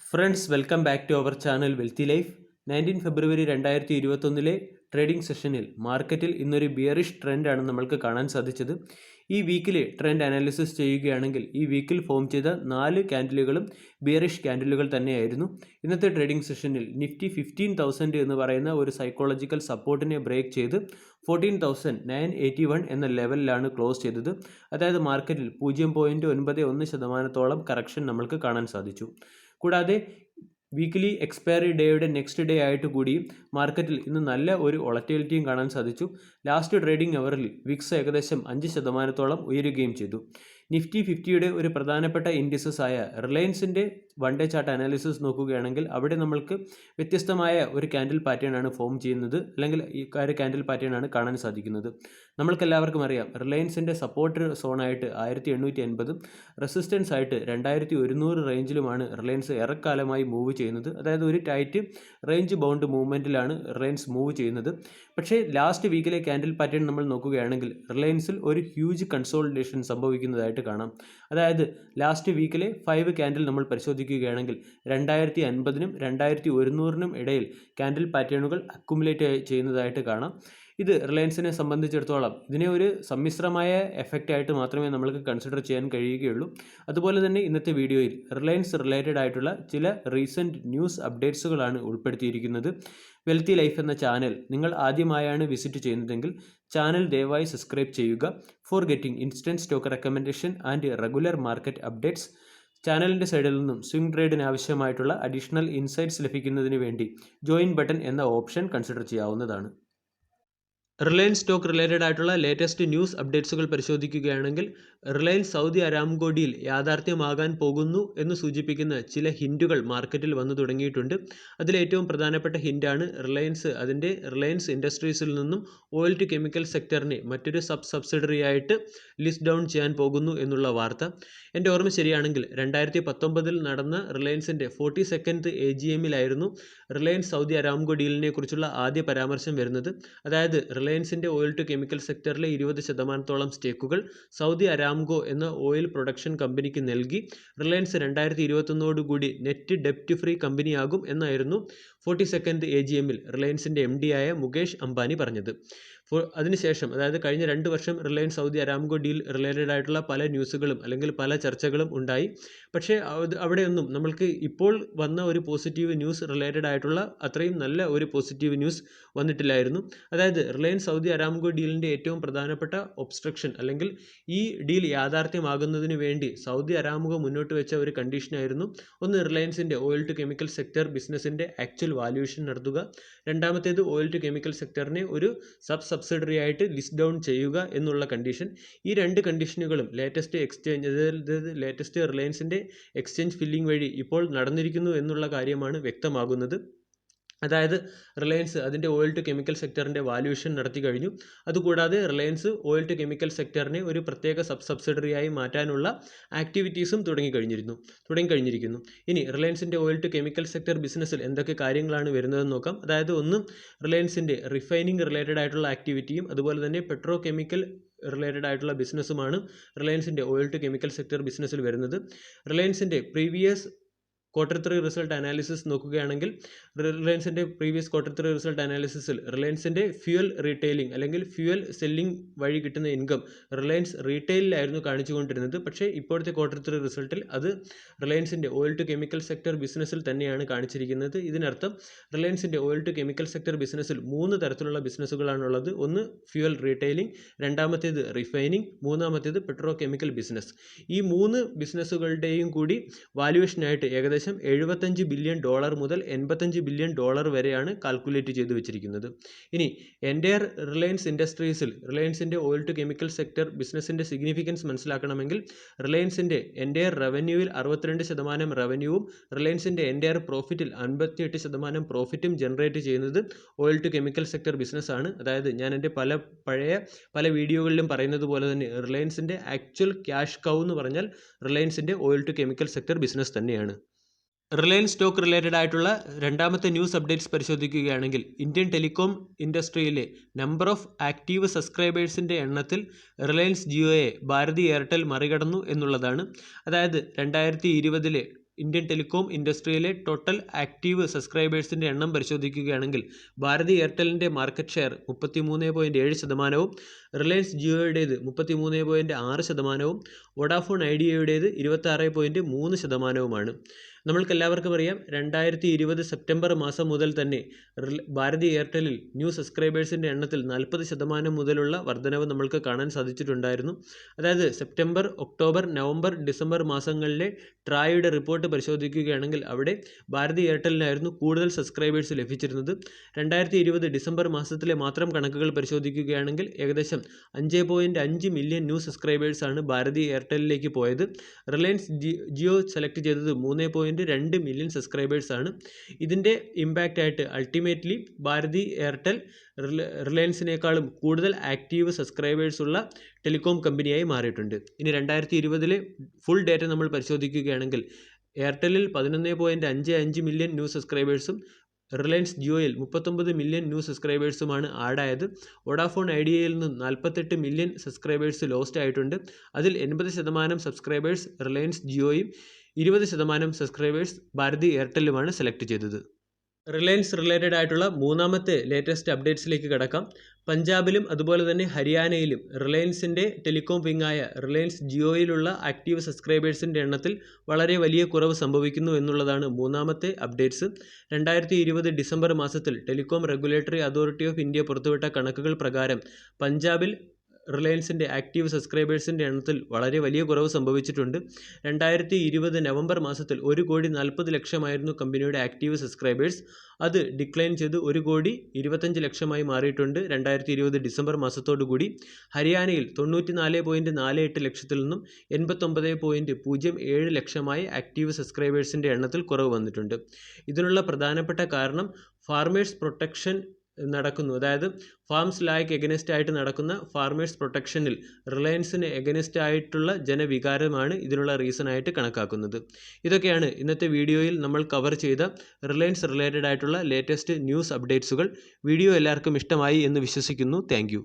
Friends, welcome back to our channel Wealthy Life. 19 February 2021 trading സെഷനിൽ മാർക്കറ്റിൽ ഇന്നൊരു bearish ട്രെൻഡാണ് നമ്മൾക്ക് കാണാൻ സാധിച്ചത്. ഈ വീക്കിൽ ട്രെൻഡ് അനാലിസിസ് ചെയ്യുകയാണെങ്കിൽ ഈ വീക്കിൽ ഫോം ചെയ്ത 4 ക്യാൻഡിലുകളും ബിയറിഷ് ക്യാൻഡിലുകൾ തന്നെയായിരുന്നു. ഇന്നത്തെ ട്രേഡിംഗ് സെഷനിൽ നിഫ്റ്റി 15,000 എന്ന് പറയുന്ന ഒരു സൈക്കോളജിക്കൽ സപ്പോർട്ടിനെ ബ്രേക്ക് ചെയ്ത് 14,981 എന്ന ലെവലിലാണ് ക്ലോസ് ചെയ്തത്. അതായത് മാർക്കറ്റിൽ 0.91% കറക്ഷൻ നമ്മൾക്ക് കാണാൻ സാധിച്ചു. കൂടാതെ വീക്കിലി എക്സ്പയറി ഡേയുടെ നെക്സ്റ്റ് ഡേ ആയിട്ട് കൂടി മാർക്കറ്റിൽ ഇന്ന് നല്ല ഒരു വോളറ്റിലിറ്റിയും കാണാൻ സാധിച്ചു. ലാസ്റ്റ് ട്രേഡിംഗ് അവറിൽ വിക്സ് ഏകദേശം 5% ഉയരുകയും ചെയ്തു. നിഫ്റ്റി 50യുടെ ഒരു പ്രധാനപ്പെട്ട ഇൻഡിസസ് ആയ റിലയൻസിൻ്റെ വൺ ഡേ ചാർട്ട് അനാലിസിസ് നോക്കുകയാണെങ്കിൽ അവിടെ നമ്മൾക്ക് വ്യത്യസ്തമായ ഒരു ക്യാൻഡിൽ പാറ്റേൺ ആണ് ഫോം ചെയ്യുന്നത്, അല്ലെങ്കിൽ ഈ ഒരു ക്യാൻഡിൽ പാറ്റേൺ ആണ് കാണാൻ സാധിക്കുന്നത്. നമ്മൾക്കെല്ലാവർക്കും അറിയാം റിലയൻസിൻ്റെ സപ്പോർട്ട് സോണായിട്ട് 1880 റെസിസ്റ്റൻസ് ആയിട്ട് 2100 റേഞ്ചിലുമാണ് റിലയൻസ് ഏറെക്കാലമായി മൂവ് ചെയ്യുന്നത്. അതായത് ഒരു ടൈറ്റ് റേഞ്ച് ബൗണ്ട് മൂവ്മെൻറ്റിലാണ് റിലയൻസ് മൂവ് ചെയ്യുന്നത്. പക്ഷേ ലാസ്റ്റ് വീക്കിലെ ക്യാൻഡിൽ പാറ്റേൺ നമ്മൾ നോക്കുകയാണെങ്കിൽ റിലയൻസിൽ ഒരു ഹ്യൂജ് കൺസോളിഡേഷൻ സംഭവിക്കുന്നതായിട്ട് കാണാം. അതായത് ലാസ്റ്റ് വീക്കിലെ 5 ക്യാൻഡിൽ നമ്മൾ പരിശോധിക്കുകയാണെങ്കിൽ 2050-നും 2100-നും ഇടയിൽ ക്യാൻഡിൽ പാറ്റേണുകൾ അക്കുമുലേറ്റ് ചെയ്യുന്നതായിട്ട് കാണാം. ഇത് റിലയൻസിനെ സംബന്ധിച്ചിടത്തോളം ഇതിനെ ഒരു സമ്മിശ്രമായ എഫക്റ്റ് ആയിട്ട് മാത്രമേ നമ്മൾക്ക് കൺസിഡർ ചെയ്യാൻ കഴിയുകയുള്ളൂ. അതുപോലെ തന്നെ ഇന്നത്തെ വീഡിയോയിൽ റിലയൻസ് റിലേറ്റഡ് ആയിട്ടുള്ള ചില റീസെൻറ്റ് ന്യൂസ് അപ്ഡേറ്റ്സുകളാണ് ഉൾപ്പെടുത്തിയിരിക്കുന്നത്. വെൽത്തി ലൈഫ് എന്ന ചാനൽ നിങ്ങൾ ആദ്യമായാണ് വിസിറ്റ് ചെയ്യുന്നതെങ്കിൽ ചാനൽ ദയവായി സബ്സ്ക്രൈബ് ചെയ്യുക. For getting instant stock recommendation and regular market updates. ചാനലിൻ്റെ സൈഡിൽ നിന്നും സ്വിംഗ് ട്രേഡിന് ആവശ്യമായിട്ടുള്ള അഡീഷണൽ ഇൻസൈറ്റ്സ് ലഭിക്കുന്നതിന് വേണ്ടി ജോയിൻ ബട്ടൺ എന്ന ഓപ്ഷൻ കൺസിഡർ ചെയ്യാവുന്നതാണ്. റിലയൻസ് സ്റ്റോക്ക് റിലേറ്റഡ് ആയിട്ടുള്ള ലേറ്റസ്റ്റ് ന്യൂസ് അപ്ഡേറ്റ്സുകൾ പരിശോധിക്കുകയാണെങ്കിൽ റിലയൻസ് സൗദി അരാംകോ ഡീൽ യാഥാർത്ഥ്യമാകാൻ പോകുന്നു എന്ന് സൂചിപ്പിക്കുന്ന ചില ഹിൻറ്റുകൾ മാർക്കറ്റിൽ വന്നു തുടങ്ങിയിട്ടുണ്ട്. അതിലേറ്റവും പ്രധാനപ്പെട്ട ഹിൻ്റാണ് റിലയൻസ് ഇൻഡസ്ട്രീസിൽ നിന്നും ഓയിൽ ടു കെമിക്കൽ സെക്ടറിനെ മറ്റൊരു സബ്സിഡറി ആയിട്ട് ലിസ്റ്റ് ഡൗൺ ചെയ്യാൻ പോകുന്നു എന്നുള്ള വാർത്ത. എൻ്റെ ഓർമ്മ ശരിയാണെങ്കിൽ 2019 നടന്ന റിലയൻസിൻ്റെ 42nd AGM-ലായിരുന്നു റിലയൻസ് സൗദി അരാംകോ ഡീലിനെ കുറിച്ചുള്ള ആദ്യ പരാമർശം വരുന്നത്. അതായത് റിലയൻസിൻ്റെ ഓയിൽ ടു കെമിക്കൽ സെക്ടറിലെ 20% സ്റ്റേക്കുകൾ സൗദി അരാംകോ എന്ന ഓയിൽ പ്രൊഡക്ഷൻ കമ്പനിക്ക് നൽകി റിലയൻസ് 2021 നെറ്റ് ഡെപ്റ്റ് ഫ്രീ കമ്പനിയാകും എന്നായിരുന്നു 42nd AGM-ൽ റിലയൻസിൻ്റെ MD ആയ മുകേഷ് അംബാനി പറഞ്ഞത്. അതിനുശേഷം അതായത് കഴിഞ്ഞ 2 വർഷം Reliance Saudi Aramco deal related ആയിട്ടുള്ള പല ന്യൂസുകളും അല്ലെങ്കിൽ പല ചർച്ചകളും ഉണ്ടായി. പക്ഷേ അവിടെയൊന്നും നമ്മൾക്ക് ഇപ്പോൾ വന്ന ഒരു പോസിറ്റീവ് ന്യൂസ് റിലേറ്റഡ് ആയിട്ടുള്ള അത്രയും നല്ല ഒരു പോസിറ്റീവ് ന്യൂസ് വന്നിട്ടില്ലായിരുന്നു. അതായത് റിലയൻസ് സൗദി അരാംകോ ഡീലിൻ്റെ ഏറ്റവും പ്രധാനപ്പെട്ട ഒബ്സ്ട്രക്ഷൻ അല്ലെങ്കിൽ ഈ ഡീൽ യാഥാർത്ഥ്യമാകുന്നതിന് വേണ്ടി സൗദി അരാംകോ മുന്നോട്ട് വെച്ച ഒരു കണ്ടീഷനായിരുന്നു ഒന്ന് റിലയൻസിൻ്റെ ഓയിൽ ടു കെമിക്കൽ സെക്ടർ ബിസിനസ്സിൻ്റെ ആക്ച്വൽ വാല്യൂഷൻ നടത്തുക, രണ്ടാമത്തേത് ഓയിൽ ടു കെമിക്കൽ സെക്ടറിനെ ഒരു സബ്സിഡറി ആയിട്ട് ലിസ്റ്റ് ഡൗൺ ചെയ്യുക എന്നുള്ള കണ്ടീഷൻ. ഈ 2 കണ്ടീഷനുകളും ലേറ്റസ്റ്റ് റിലയൻസിൻ്റെ എക്സ്ചേഞ്ച് ഫില്ലിംഗ് വഴി ഇപ്പോൾ നടന്നിരിക്കുന്നു എന്നുള്ള കാര്യമാണ് വ്യക്തമാകുന്നത്. അതായത് റിലയൻസ് അതിൻ്റെ ഓയിൽ ടു കെമിക്കൽ സെക്ടറിൻ്റെ വാല്യൂഷൻ നടത്തി കഴിഞ്ഞു. അതുകൂടാതെ റിലയൻസ് ഓയിൽ ടു കെമിക്കൽ സെക്ടറിനെ ഒരു പ്രത്യേക സബ്സിഡറിയായി മാറ്റാനുള്ള ആക്ടിവിറ്റീസും തുടങ്ങിക്കഴിഞ്ഞിരിക്കുന്നു. ഇനി റിലയൻസിൻ്റെ ഓയിൽ ടു കെമിക്കൽ സെക്ടർ ബിസിനസ്സിൽ എന്തൊക്കെ കാര്യങ്ങളാണ് വരുന്നതെന്ന് നോക്കാം. അതായത് ഒന്ന് റിലയൻസിൻ്റെ റിഫൈനിങ് റിലേറ്റഡ് ആയിട്ടുള്ള ആക്ടിവിറ്റിയും അതുപോലെ തന്നെ പെട്രോ കെമിക്കൽ റിലേറ്റഡ് ആയിട്ടുള്ള ബിസിനസ്സുമാണ് റിലയൻസിൻ്റെ ഓയിൽ ടു കെമിക്കൽ സെക്ടർ ബിസിനസ്സിൽ വരുന്നത്. റിലയൻസിൻ്റെ പ്രീവിയസ് Q3 റിസൾട്ട് അനാലിസിസ് നോക്കുകയാണെങ്കിൽ റിലയൻസിൻ്റെ പ്രീവിയസ് Q3 റിസൾട്ട് അനാലിസിസിൽ റിലയൻസിൻ്റെ ഫ്യൂൽ റീറ്റെയിലിംഗ് അല്ലെങ്കിൽ ഫ്യൂൽ സെല്ലിംഗ് വഴി കിട്ടുന്ന ഇൻകം റിലയൻസ് റീറ്റെയിലായിരുന്നു കാണിച്ചുകൊണ്ടിരുന്നത്. പക്ഷേ ഇപ്പോഴത്തെ Q3 റിസൾട്ടിൽ അത് റിലയൻസിൻ്റെ ഓയിൽ ടു കെമിക്കൽ സെക്ടർ ബിസിനസ്സിൽ തന്നെയാണ് കാണിച്ചിരിക്കുന്നത്. ഇതിനർത്ഥം റിലയൻസിൻ്റെ ഓയിൽ ടു കെമിക്കൽ സെക്ടർ ബിസിനസ്സിൽ 3 തരത്തിലുള്ള ബിസിനസ്സുകളാണുള്ളത്. ഒന്ന് ഫ്യൂൽ റീറ്റെയിലിംഗ്, രണ്ടാമത്തേത് റിഫൈനിങ്, മൂന്നാമത്തേത് പെട്രോ കെമിക്കൽ ബിസിനസ്. ഈ 3 ബിസിനസ്സുകളുടെയും കൂടി വാല്യുവേഷനായിട്ട് ഏകദേശം $75 ബില്യൺ മുതൽ $85 ബില്യൺ വരെയാണ് കാൽക്കുലേറ്റ് ചെയ്ത് വെച്ചിരിക്കുന്നത്. ഇനി എൻ്റയർ റിലയൻസ് ഇൻഡസ്ട്രീസിൽ റിലയൻസിൻ്റെ ഓയിൽ ടു കെമിക്കൽ സെക്ടർ ബിസിനസ്സിൻ്റെ സിഗ്നിഫിക്കൻസ് മനസ്സിലാക്കണമെങ്കിൽ റിലയൻസിൻ്റെ എൻ്റയർ റവന്യൂവിൽ 62% റവന്യൂവും റിലയൻസിൻ്റെ എൻ്റയർ പ്രോഫിറ്റിൽ 58% പ്രോഫിറ്റും ജനറേറ്റ് ചെയ്യുന്നത് ഓയിൽ ടു കെമിക്കൽ സെക്ടർ ബിസിനസ്സാണ്. അതായത് ഞാൻ എൻ്റെ പല വീഡിയോകളിലും പറയുന്നത് പോലെ തന്നെ റിലയൻസിൻ്റെ ആക്ച്വൽ ക്യാഷ് കൗ എന്ന് പറഞ്ഞാൽ റിലയൻസിൻ്റെ oil to chemical sector business തന്നെയാണ്. റിലയൻസ് സ്റ്റോക്ക് റിലേറ്റഡ് ആയിട്ടുള്ള രണ്ടാമത്തെ ന്യൂസ് അപ്ഡേറ്റ്സ് പരിശോധിക്കുകയാണെങ്കിൽ ഇന്ത്യൻ ടെലികോം ഇൻഡസ്ട്രിയിലെ നമ്പർ ഓഫ് ആക്റ്റീവ് സബ്സ്ക്രൈബേഴ്സിൻ്റെ എണ്ണത്തിൽ റിലയൻസ് ജിയോയെ ഭാരതി എയർടെൽ മറികടന്നു എന്നുള്ളതാണ്. അതായത് 2020 ഇന്ത്യൻ ടെലികോം ഇൻഡസ്ട്രിയിലെ ടോട്ടൽ ആക്റ്റീവ് സബ്സ്ക്രൈബേഴ്സിൻ്റെ എണ്ണം പരിശോധിക്കുകയാണെങ്കിൽ ഭാരതി എയർടെലിൻ്റെ മാർക്കറ്റ് ഷെയർ 33.7%, റിലയൻസ് ജിയോയുടേത് 33.6%, വോഡാഫോൺ ഐഡിയയുടേത് 26.3%. നമ്മൾക്കെല്ലാവർക്കും അറിയാം 2020 സെപ്റ്റംബർ മാസം മുതൽ തന്നെ ഭാരതി എയർടെലിൽ ന്യൂ സബ്സ്ക്രൈബേഴ്സിൻ്റെ എണ്ണത്തിൽ 40% മുതലുള്ള വർധനവ് നമ്മൾക്ക് കാണാൻ സാധിച്ചിട്ടുണ്ടായിരുന്നു. അതായത് സെപ്റ്റംബർ, ഒക്ടോബർ, നവംബർ, ഡിസംബർ മാസങ്ങളിലെ ട്രായുടെ റിപ്പോർട്ട് പരിശോധിക്കുകയാണെങ്കിൽ അവിടെ ഭാരതി എയർടെലിനായിരുന്നു കൂടുതൽ സബ്സ്ക്രൈബേഴ്സ് ലഭിച്ചിരുന്നത്. 2020 ഡിസംബർ മാസത്തിലെ മാത്രം കണക്കുകൾ പരിശോധിക്കുകയാണെങ്കിൽ ഏകദേശം 5.5 മില്യൺ ന്യൂ സബ്സ്ക്രൈബേഴ്സാണ് ഭാരതി എയർടെലിലേക്ക് പോയത്. റിലയൻസ് ജിയോ സെലക്ട് ചെയ്തത് 3.2 മില്യൺ സബ്സ്ക്രൈബേഴ്സാണ്. ഇതിൻ്റെ ഇമ്പാക്റ്റ് ആയിട്ട് അൾട്ടിമേറ്റ്ലി ഭാരതി എയർടെൽ റിലയൻസിനേക്കാളും കൂടുതൽ ആക്റ്റീവ് സബ്സ്ക്രൈബേഴ്സ് ഉള്ള ടെലികോം കമ്പനിയായി മാറിയിട്ടുണ്ട്. ഇനി 2020 ഫുൾ ഡേറ്റ നമ്മൾ പരിശോധിക്കുകയാണെങ്കിൽ എയർടെലിൽ 11.55 മില്യൺ ന്യൂ സബ്സ്ക്രൈബേഴ്സും റിലയൻസ് ജിയോയിൽ 39 മില്യൺ ന്യൂ സബ്സ്ക്രൈബേഴ്സുമാണ് ആഡായത്. വോഡാഫോൺ ഐഡിയയിൽ നിന്ന് 48 മില്യൺ സബ്സ്ക്രൈബേഴ്സ് ലോസ്റ്റ് ആയിട്ടുണ്ട്. അതിൽ 80% സബ്സ്ക്രൈബേഴ്സ് റിലയൻസ് ജിയോയും 20% സബ്സ്ക്രൈബേഴ്സ് ഭാരതി എയർടെലുമാണ് സെലക്ട് ചെയ്തത്. റിലയൻസ് റിലേറ്റഡ് ആയിട്ടുള്ള മൂന്നാമത്തെ ലേറ്റസ്റ്റ് അപ്ഡേറ്റ്സിലേക്ക് കടക്കാം. പഞ്ചാബിലും അതുപോലെ തന്നെ ഹരിയാനയിലും റിലയൻസിൻ്റെ ടെലികോം വിങ്ങായ റിലയൻസ് ജിയോയിലുള്ള ആക്റ്റീവ് സബ്സ്ക്രൈബേഴ്സിൻ്റെ എണ്ണത്തിൽ വളരെ വലിയ കുറവ് സംഭവിക്കുന്നു എന്നുള്ളതാണ് മൂന്നാമത്തെ അപ്ഡേറ്റ്സ്. 2020 ഡിസംബർ മാസത്തിൽ telecom regulatory authority of India പുറത്തുവിട്ട കണക്കുകൾ പ്രകാരം പഞ്ചാബിൽ റിലയൻസിൻ്റെ ആക്റ്റീവ് സബ്സ്ക്രൈബേഴ്സിൻ്റെ എണ്ണത്തിൽ വളരെ വലിയ കുറവ് സംഭവിച്ചിട്ടുണ്ട്. 2020 നവംബർ മാസത്തിൽ 1,40,00,000 കമ്പനിയുടെ ആക്റ്റീവ് സബ്സ്ക്രൈബേഴ്സ്. അത് ഡിക്ലൈൻ ചെയ്ത് 1,25,00,000 മാറിയിട്ടുണ്ട് 2020 ഡിസംബർ മാസത്തോടുകൂടി. ഹരിയാനയിൽ 94.48 ലക്ഷത്തിൽ നിന്നും 89.07 ലക്ഷമായി ആക്റ്റീവ് സബ്സ്ക്രൈബേഴ്സിൻ്റെ എണ്ണത്തിൽ കുറവ് വന്നിട്ടുണ്ട്. ഇതിനുള്ള പ്രധാനപ്പെട്ട കാരണം ഫാർമേഴ്സ് പ്രൊട്ടക്ഷൻ നടക്കുന്നു. അതായത് ഫാംസ് ലായ്ക്ക് എഗനസ്റ്റ് ആയിട്ട് നടക്കുന്ന ഫാർമേഴ്സ് പ്രൊട്ടക്ഷനിൽ റിലയൻസിന് എഗനസ്റ്റ് ആയിട്ടുള്ള ജനവികാരമാണ് ഇതിനുള്ള റീസൺ ആയിട്ട് കണക്കാക്കുന്നത്. ഇതൊക്കെയാണ് ഇന്നത്തെ വീഡിയോയിൽ നമ്മൾ കവർ ചെയ്ത റിലയൻസ് റിലേറ്റഡ് ആയിട്ടുള്ള ലേറ്റസ്റ്റ് ന്യൂസ് അപ്ഡേറ്റ്സുകൾ. വീഡിയോ എല്ലാവർക്കും ഇഷ്ടമായി എന്ന് വിശ്വസിക്കുന്നു. താങ്ക്